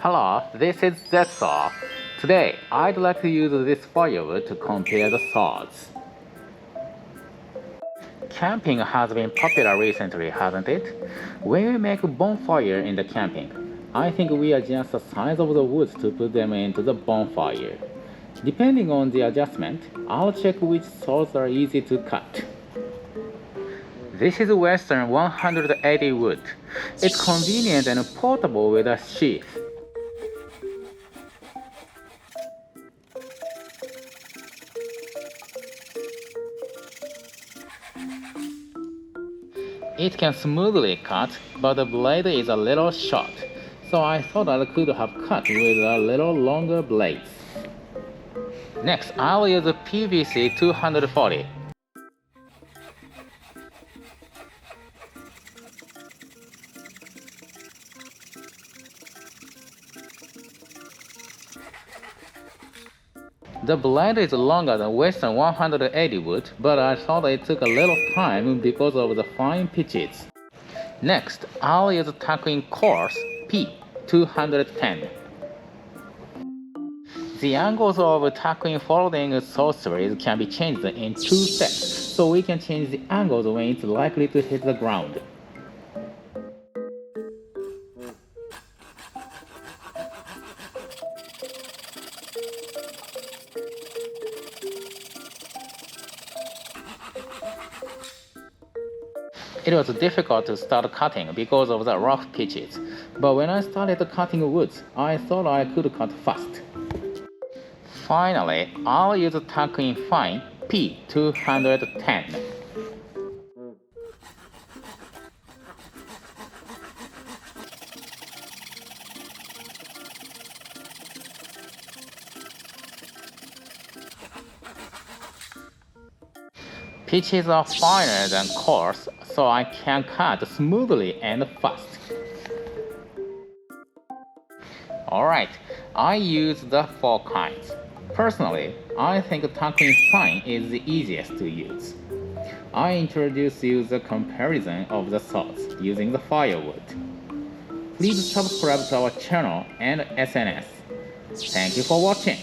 Hello, this is ZETSAW. Today, I'd like to use this firewood to compare the saws. Camping has been popular recently, hasn't it? When we make a bonfire in the camping, I think we adjust the size of the woods to put them into the bonfire. Depending on the adjustment, I'll check which saws are easy to cut. This is Western 180 wood. It's convenient and portable with a sheath. It can smoothly cut, but the blade is a little short, so I thought I could have cut with a little longer blades. Next, I'll use a PVC 240. The blade is longer than Western 180 wood, but I thought it took a little time because of the fine pitches. Next, I'll use tacking course P210. The angles of tacking folding saw series can be changed in 2 steps, so we can change the angles when it's likely to hit the ground. It was difficult to start cutting because of the rough pitches, but when I started cutting woods, I thought I could cut fast. Finally, I'll use tacking fine P210. Pitches are finer than coarse, so I can cut smoothly and fast. Alright, I use the 4 kinds. Personally, I think tacking fine is the easiest to use. I introduce you the comparison of the saws using the firewood. Please subscribe to our channel and SNS. Thank you for watching.